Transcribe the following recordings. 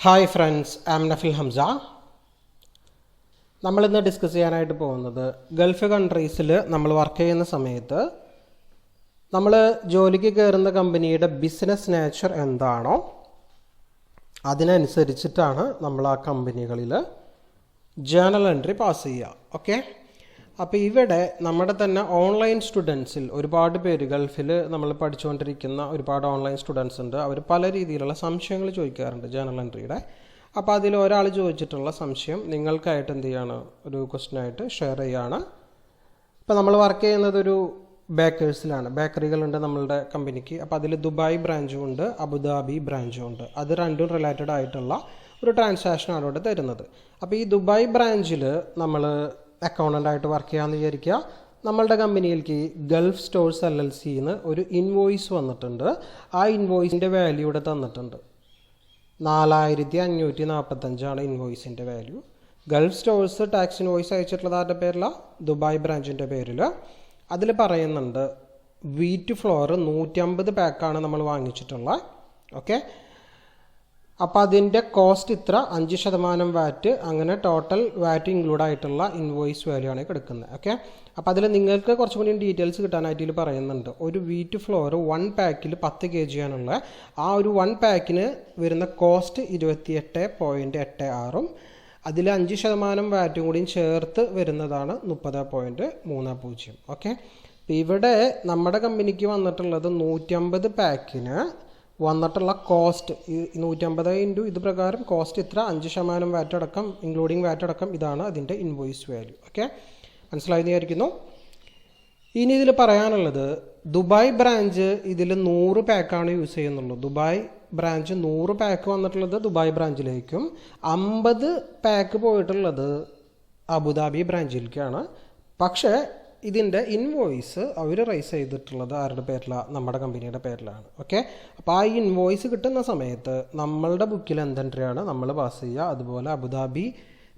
Hi friends, ആം നഫിൽ ഹംസ. നമ്മളിന്ന് discuss ചെയ്യാനായിട്ട് പോകുന്നത് ഗൾഫ് കൺട്രീസിൽ നമ്മൾ വർക്ക് ചെയ്യുന്ന സമയത്ത് നമ്മൾ ജോലിക്ക് കയറുന്ന കമ്പനിയുടെ ബിസിനസ് നേച്ചർ എന്താണോ അതിനനുസരിച്ചിട്ടാണ് നമ്മൾ ആ കമ്പനികളിൽ ജേണൽ എൻട്രി പാസ് ചെയ്യുക. ഓക്കെ, അപ്പോൾ ഇവിടെ നമ്മുടെ തന്നെ ഓൺലൈൻ സ്റ്റുഡൻസിൽ ഒരുപാട് പേര് ഗൾഫിൽ നമ്മൾ പഠിച്ചുകൊണ്ടിരിക്കുന്ന ഒരുപാട് ഓൺലൈൻ സ്റ്റുഡൻസ് ഉണ്ട്. അവർ പല രീതിയിലുള്ള സംശയങ്ങൾ ചോദിക്കാറുണ്ട് ജേണൽ എൻട്രിയുടെ. അപ്പോൾ അതിൽ ഒരാൾ ചോദിച്ചിട്ടുള്ള സംശയം നിങ്ങൾക്കായിട്ട് എന്ത് ചെയ്യാണ്, ഒരു ക്വസ്റ്റ്യനായിട്ട് ഷെയർ ചെയ്യുകയാണ്. ഇപ്പോൾ നമ്മൾ വർക്ക് ചെയ്യുന്നത് ഒരു ബേക്കേഴ്സിലാണ്, ബേക്കറികളുണ്ട് നമ്മളുടെ കമ്പനിക്ക്. അപ്പോൾ അതിൽ ദുബായ് ബ്രാഞ്ചും ഉണ്ട്, അബുദാബി ബ്രാഞ്ചും ഉണ്ട്. അത് രണ്ടും റിലേറ്റഡ് ആയിട്ടുള്ള ഒരു ട്രാൻസാക്ഷനാണ് ഇവിടെ തരുന്നത്. അപ്പോൾ ഈ ദുബായ് ബ്രാഞ്ചിൽ നമ്മൾ അക്കൗണ്ടൻ്റായിട്ട് വർക്ക് ചെയ്യാമെന്ന് വിചാരിക്കുക. നമ്മളുടെ കമ്പനിയിലേക്ക് ഗൾഫ് സ്റ്റോഴ്സ് LLCന്ന് ഒരു ഇൻവോയ്സ് വന്നിട്ടുണ്ട്. ആ ഇൻവോയ്സിൻ്റെ വാല്യൂ ഇവിടെ തന്നിട്ടുണ്ട്. 4545 ഇൻവോയ്സിൻ്റെ value. Gulf stores tax invoice അയച്ചിട്ടുള്ളത് ആരുടെ പേരിലാണ്? ദുബായ് ബ്രാഞ്ചിൻ്റെ പേരിൽ. അതിൽ പറയുന്നുണ്ട് വീറ്റ് ഫ്ലോർ 150 പാക്കാണ് നമ്മൾ വാങ്ങിച്ചിട്ടുള്ളത്. ഓക്കെ, അപ്പോൾ അതിൻ്റെ കോസ്റ്റ് ഇത്ര, 5% VAT, അങ്ങനെ ടോട്ടൽ VAT ഇൻക്ലൂഡ് ആയിട്ടുള്ള ഇൻവോയ്സ് വാല്യൂ ആണ് കിടക്കുന്നത്. ഓക്കെ, അപ്പോൾ അതിൽ നിങ്ങൾക്ക് കുറച്ചും കൂടി ഡീറ്റെയിൽസ് കിട്ടാനായിട്ട് ഇതിൽ പറയുന്നുണ്ട്. ഒരു വീറ്റ് ഫ്ലോർ 1 പാക്കിൽ 10 kg ആണുള്ള. ആ ഒരു 1 പാക്കിന് വരുന്ന കോസ്റ്റ് 28.86, അതിൽ 5% VAT കൂടിയും ചേർത്ത് വരുന്നതാണ് 30.30. ഓക്കെ, അപ്പോൾ ഇവിടെ നമ്മുടെ കമ്പനിക്ക് വന്നിട്ടുള്ളത് 150 പാക്കിന് വന്നിട്ടുള്ള കോസ്റ്റ് 150 ഇൻറ്റു ഇത് പ്രകാരം കോസ്റ്റ് ഇത്ര, 5% VAT അടക്കം ഇൻക്ലൂഡിങ് VAT അടക്കം, ഇതാണ് അതിൻ്റെ ഇൻവോയ്സ് വാല്യൂ. ഓക്കെ, മനസ്സിലായി വിചാരിക്കുന്നു. ഇനി ഇതിൽ പറയാനുള്ളത് ദുബായ് ബ്രാഞ്ച് ഇതിൽ 100 പാക്കാണ് യൂസ് ചെയ്യുന്നുള്ളൂ. ദുബായ് ബ്രാഞ്ച് 100 പാക്ക് വന്നിട്ടുള്ളത് ദുബായ് ബ്രാഞ്ചിലേക്കും 50 പാക്ക് പോയിട്ടുള്ളത് അബുദാബി ബ്രാഞ്ചിലേക്കാണ്. പക്ഷേ ഇതിൻ്റെ ഇൻവോയ്സ് അവർ റൈസ് ചെയ്തിട്ടുള്ളത് ആരുടെ പേരിലാണ്? നമ്മുടെ കമ്പനിയുടെ പേരിലാണ്. ഓക്കെ, അപ്പോൾ ആ ഇൻവോയ്സ് കിട്ടുന്ന സമയത്ത് നമ്മളുടെ ബുക്കിൽ എന്ത് എൻട്രിയാണ് നമ്മൾ പാസ് ചെയ്യുക, അതുപോലെ അബുദാബി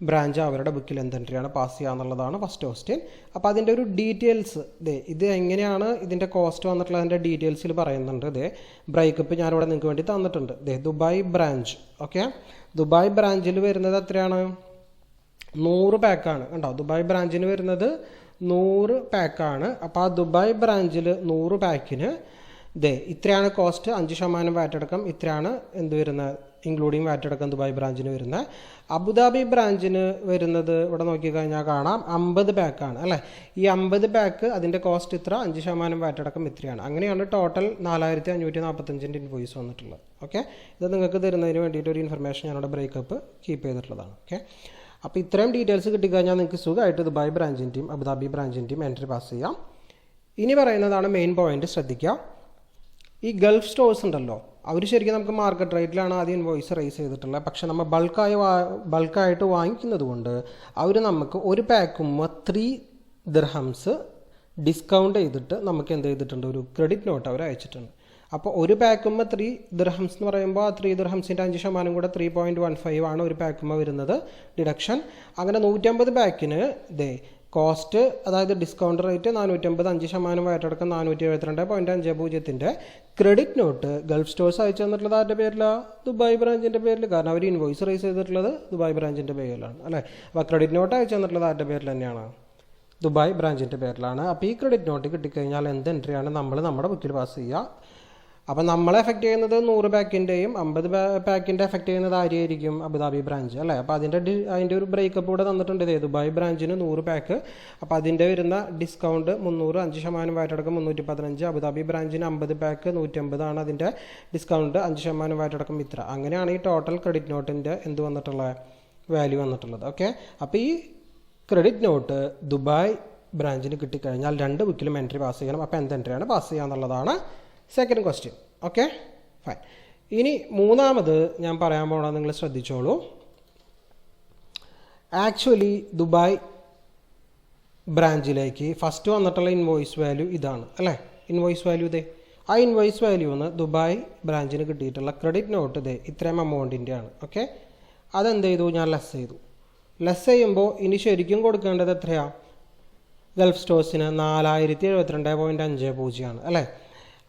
ബ്രാഞ്ച് അവരുടെ ബുക്കിൽ എന്ത് എൻട്രിയാണ് പാസ് ചെയ്യുക എന്നുള്ളതാണ് ഫസ്റ്റ് ക്വസ്റ്റ്യൻ. അപ്പോൾ അതിൻ്റെ ഒരു ഡീറ്റെയിൽസ് ഇത് എങ്ങനെയാണ് ഇതിൻ്റെ കോസ്റ്റ് വന്നിട്ടുള്ളതിൻ്റെ ഡീറ്റെയിൽസിൽ പറയുന്നുണ്ട്. ബ്രേക്കപ്പ് ഞാനിവിടെ നിങ്ങൾക്ക് വേണ്ടി തന്നിട്ടുണ്ട്. Dubai branch. ഓക്കെ, ദുബായ് ബ്രാഞ്ചിൽ വരുന്നത് എത്രയാണ്? 100 പാക്കാണ്. കണ്ടോ, ദുബായ് ബ്രാഞ്ചിന് വരുന്നത് 100 പാക്കാണ്. അപ്പോൾ ആ ദുബായ് ബ്രാഞ്ചിൽ 100 പാക്കിന് ഇത്രയാണ് കോസ്റ്റ്, 5% VAT അടക്കം, ഇത്രയാണ് എന്ത് വരുന്നത്, ഇൻക്ലൂഡിങ് VAT അടക്കം ദുബായ് ബ്രാഞ്ചിന് വരുന്നത്. അബുദാബി ബ്രാഞ്ചിന് വരുന്നത് ഇവിടെ നോക്കിക്കഴിഞ്ഞാൽ കാണാം 50 പാക്കാണ് അല്ലേ. ഈ 50 പാക്ക് അതിൻ്റെ കോസ്റ്റ് ഇത്ര, 5% VAT അടക്കം ഇത്രയാണ്. അങ്ങനെയാണ് ടോട്ടൽ 4545 ഇൻവോയ്സ് വന്നിട്ടുള്ളത്. ഓക്കെ, ഇത് നിങ്ങൾക്ക് തരുന്നതിന് വേണ്ടിയിട്ട് ഒരു ഇൻഫർമേഷൻ ഞാനിവിടെ ബ്രേക്കപ്പ് കീപ്പ് ചെയ്തിട്ടുള്ളതാണ്. ഓക്കെ, അപ്പോൾ ഇത്രയും ഡീറ്റെയിൽസ് കിട്ടിക്കഴിഞ്ഞാൽ നിങ്ങൾക്ക് സുഖമായിട്ട് ദുബായ് ബ്രാഞ്ചിൻ്റെയും അബുദാബി ബ്രാഞ്ചിൻ്റെയും എൻട്രി പാസ് ചെയ്യാം. ഇനി പറയുന്നതാണ് മെയിൻ പോയിന്റ്, ശ്രദ്ധിക്കുക. ഈ ഗൾഫ് സ്റ്റോഴ്സ് ഉണ്ടല്ലോ, അവർ ശരിക്കും നമുക്ക് മാർക്കറ്റ് റേറ്റിലാണ് ആദ്യം ഇൻവോയ്സ് റൈസ് ചെയ്തിട്ടുള്ളത്. പക്ഷേ നമ്മൾ ബൾക്കായിട്ട് വാങ്ങിക്കുന്നത് കൊണ്ട് അവർ നമുക്ക് ഒരു പാക്കുമ്പോൾ 3 ദിർഹംസ് ഡിസ്കൗണ്ട് ചെയ്തിട്ട് നമുക്ക് എന്ത് ചെയ്തിട്ടുണ്ട്, ഒരു ക്രെഡിറ്റ് നോട്ട് അവർ അയച്ചിട്ടുണ്ട്. അപ്പോൾ ഒരു പാക്കുമ്പോൾ 3 ദിർഹംസ് എന്ന് പറയുമ്പോൾ ആ 3 ദിർഹംസിൻ്റെ 5% കൂടെ 3.15 ആണ് ഒരു പാക്കുമ്പോൾ വരുന്നത് ഡിഡക്ഷൻ. അങ്ങനെ 150 പാക്കിന് കോസ്റ്റ്, അതായത് ഡിസ്കൗണ്ട് റേറ്റ് 450, 5% VAT അടക്കം 472.50 ക്രെഡിറ്റ് നോട്ട് ഗൾഫ് സ്റ്റോഴ്സ് അയച്ചു തന്നിട്ടുള്ളത് ആരുടെ പേരിലാണ്? ദുബായ് ബ്രാഞ്ചിൻ്റെ പേരിൽ. കാരണം അവർ ഇൻവോയ്സ് റൈസ് ചെയ്തിട്ടുള്ളത് ദുബായ് ബ്രാഞ്ചിൻ്റെ പേരിലാണ് അല്ലേ. അപ്പോൾ ക്രെഡിറ്റ് നോട്ട് അയച്ചു തന്നിട്ടുള്ളത് ആരുടെ പേരിൽ തന്നെയാണ്? ദുബായ് ബ്രാഞ്ചിൻ്റെ പേരിലാണ്. അപ്പോൾ ഈ ക്രെഡിറ്റ് നോട്ട് കിട്ടിക്കഴിഞ്ഞാൽ എന്ത് എൻട്രിയാണ് നമ്മൾ നമ്മുടെ ബുക്കിൽ പാസ് ചെയ്യുക. അപ്പം നമ്മളെ എഫക്റ്റ് ചെയ്യുന്നത് 100 പാക്കിൻ്റെയും 50 പാക്കിൻ്റെ എഫക്റ്റ് ചെയ്യുന്നത് ആരെയായിരിക്കും? അബുദാബി ബ്രാഞ്ച് അല്ലേ. അപ്പോൾ അതിൻ്റെ ഒരു ബ്രേക്കപ്പ് ഇവിടെ തന്നിട്ടുണ്ട്. ദുബായ് ബ്രാഞ്ചിന് 100 പാക്ക്, അപ്പോൾ അതിൻ്റെ വരുന്ന ഡിസ്കൗണ്ട് 300, 5% VAT അടക്കം 315. അബുദാബി ബ്രാഞ്ചിന് 50 പാക്ക് 150 ആണ് അതിൻ്റെ ഡിസ്കൗണ്ട്, 5% VAT അടക്കം ഇത്ര. അങ്ങനെയാണ് ഈ ടോട്ടൽ ക്രെഡിറ്റ് നോട്ടിൻ്റെ എന്ത് വന്നിട്ടുള്ള വാല്യൂ വന്നിട്ടുള്ളത്. ഓക്കെ, അപ്പോൾ ഈ ക്രെഡിറ്റ് നോട്ട് ദുബായ് ബ്രാഞ്ചിന് കിട്ടിക്കഴിഞ്ഞാൽ 2 ബുക്കിലും എൻട്രി പാസ് ചെയ്യണം. അപ്പോൾ എന്ത് എൻട്രിയാണ് പാസ് ചെയ്യുക എന്നുള്ളതാണ് സെക്കൻഡ് ക്വസ്റ്റ്യൻ. Okay, fine. ഇനി മൂന്നാമത് ഞാൻ പറയാൻ പോകണം, നിങ്ങൾ ശ്രദ്ധിച്ചോളൂ. ആക്ച്വലി ദുബായ് ബ്രാഞ്ചിലേക്ക് ഫസ്റ്റ് വന്നിട്ടുള്ള ഇൻവോയ്സ് വാല്യൂ ഇതാണ് അല്ലേ. ഇൻവോയ്സ് വാല്യൂ ആ ഇൻവോയ്സ് വാല്യൂന്ന് ദുബായ് ബ്രാഞ്ചിന് കിട്ടിയിട്ടുള്ള ക്രെഡിറ്റ് നോട്ട് ഇത്രയും എമൗണ്ടിൻ്റെ ആണ്. ഓക്കെ, അതെന്ത് ചെയ്തു, ഞാൻ ലെസ് ചെയ്തു. ലെസ് ചെയ്യുമ്പോൾ ഇനി ശരിക്കും കൊടുക്കേണ്ടത് എത്രയാണ്? ഗൾഫ് സ്റ്റോഴ്സിന് 4072.50 ആണ് അല്ലേ.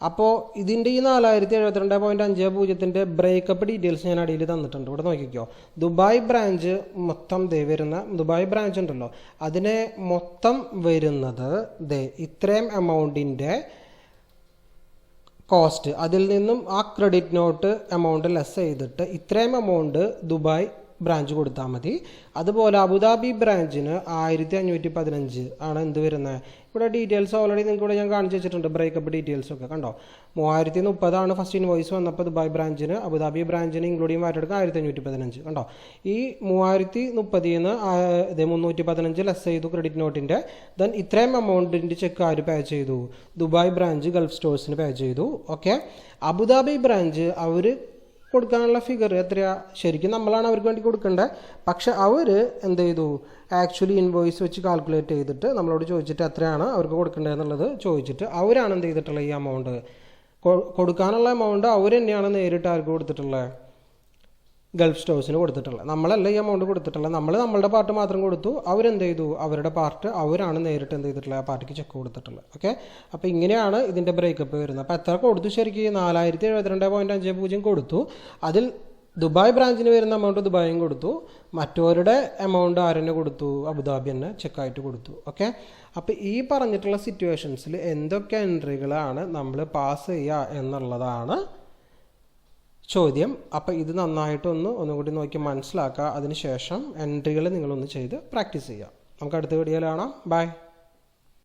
അപ്പോൾ ഇതിൻ്റെ ഈ 4072.50 ബ്രേക്കപ്പ് ഡീറ്റെയിൽസ് ഞാൻ അടിയിൽ തന്നിട്ടുണ്ട്. ഇവിടെ നോക്കിക്കോ. ദുബായ് ബ്രാഞ്ച് മൊത്തം വരുന്ന ദുബായ് ബ്രാഞ്ച് ഉണ്ടല്ലോ, അതിനെ മൊത്തം വരുന്നത് ഇത്രയും എമൗണ്ടിൻ്റെ കോസ്റ്റ്, അതിൽ നിന്നും ആ ക്രെഡിറ്റ് നോട്ട് എമൗണ്ട് ലെസ് ചെയ്തിട്ട് ഇത്രയും എമൗണ്ട് ദുബായ് ബ്രാഞ്ച് കൊടുത്താൽ മതി. അതുപോലെ അബുദാബി ബ്രാഞ്ചിന് 1515 ആണ് എന്ത് വരുന്നത്. ഇവിടെ ഡീറ്റെയിൽസ് ഓൾറെഡി നിങ്ങൾക്ക് ഞാൻ കാണിച്ചു വെച്ചിട്ടുണ്ട്, ബ്രേക്കപ്പ് ഡീറ്റെയിൽസ് ഒക്കെ കണ്ടോ. 3030 ആണ് ഫസ്റ്റ് ഇൻവോയ്സ് വന്നപ്പോൾ ദുബായ് ബ്രാഞ്ചിന്. അബുദാബി ബ്രാഞ്ചിന് ഇൻക്ലൂഡിങ് VAT എടുക്കുക 1515 കണ്ടോ. ഈ 3030 315 ലെസ് ചെയ്തു ക്രെഡിറ്റ് നോട്ടിൻ്റെ. ദെൻ ഇത്രയും എമൗണ്ടിൻ്റെ ചെക്ക് ആര് പേ ചെയ്തു? ദുബായ് ബ്രാഞ്ച് ഗൾഫ് സ്റ്റോഴ്സിന് പേ ചെയ്തു. ഓക്കെ. അബുദാബി ബ്രാഞ്ച് അവർ കൊടുക്കാനുള്ള ഫിഗർ എത്രയാ? ശരിക്കും നമ്മളാണ് അവർക്ക് വേണ്ടി കൊടുക്കേണ്ടത്. പക്ഷെ അവർ എന്ത് ചെയ്തു? ആക്ച്വലി ഇൻവോയ്സ് വെച്ച് കാൽക്കുലേറ്റ് ചെയ്തിട്ട് നമ്മളോട് ചോദിച്ചിട്ട് എത്രയാണ് അവർക്ക് കൊടുക്കേണ്ടതെന്നുള്ളത് ചോദിച്ചിട്ട് അവരാണ് എന്ത് ചെയ്തിട്ടുള്ളത്? ഈ എമൗണ്ട് കൊടുക്കാനുള്ള എമൗണ്ട് അവർ തന്നെയാണ് നേരിട്ട് ആർക്ക് കൊടുത്തിട്ടുള്ളത്? ഗൾഫ് സ്റ്റോഴ്സിന് കൊടുത്തിട്ടുള്ളത്. നമ്മളല്ല ഈ എമൗണ്ട് കൊടുത്തിട്ടുള്ളത്. നമ്മൾ നമ്മളുടെ പാർട്ട് മാത്രം കൊടുത്തു. അവരെന്ത് ചെയ്തു? അവരുടെ പാർട്ട് അവരാണ് നേരിട്ട് എന്ത് ചെയ്തിട്ടുള്ളത്? ആ പാർട്ടിക്ക് ചെക്ക് കൊടുത്തിട്ടുള്ളത്. ഓക്കെ. അപ്പോൾ ഇങ്ങനെയാണ് ഇതിൻ്റെ ബ്രേക്കപ്പ് വരുന്നത്. അപ്പോൾ എത്ര കൊടുത്തു? ശരിക്കും 4072.50 കൊടുത്തു. അതിൽ ദുബായ് ബ്രാഞ്ചിന് വരുന്ന എമൗണ്ട് ദുബായും കൊടുത്തു, മറ്റവരുടെ എമൗണ്ട് ആരെന്നെ കൊടുത്തു? അബുദാബി തന്നെ ചെക്കായിട്ട് കൊടുത്തു. ഓക്കെ. അപ്പോൾ ഈ പറഞ്ഞിട്ടുള്ള സിറ്റുവേഷൻസിൽ എന്തൊക്കെ എൻട്രികളാണ് നമ്മൾ പാസ് ചെയ്യുക എന്നുള്ളതാണ് ചോദ്യം. അപ്പോൾ ഇത് ഒന്നുകൂടി നോക്കി മനസ്സിലാക്കുക. അതിനുശേഷം എൻട്രികൾ നിങ്ങളൊന്ന് ചെയ്ത് പ്രാക്ടീസ് ചെയ്യുക. നമുക്ക് അടുത്ത വീഡിയോയിൽ കാണാം. ബൈ.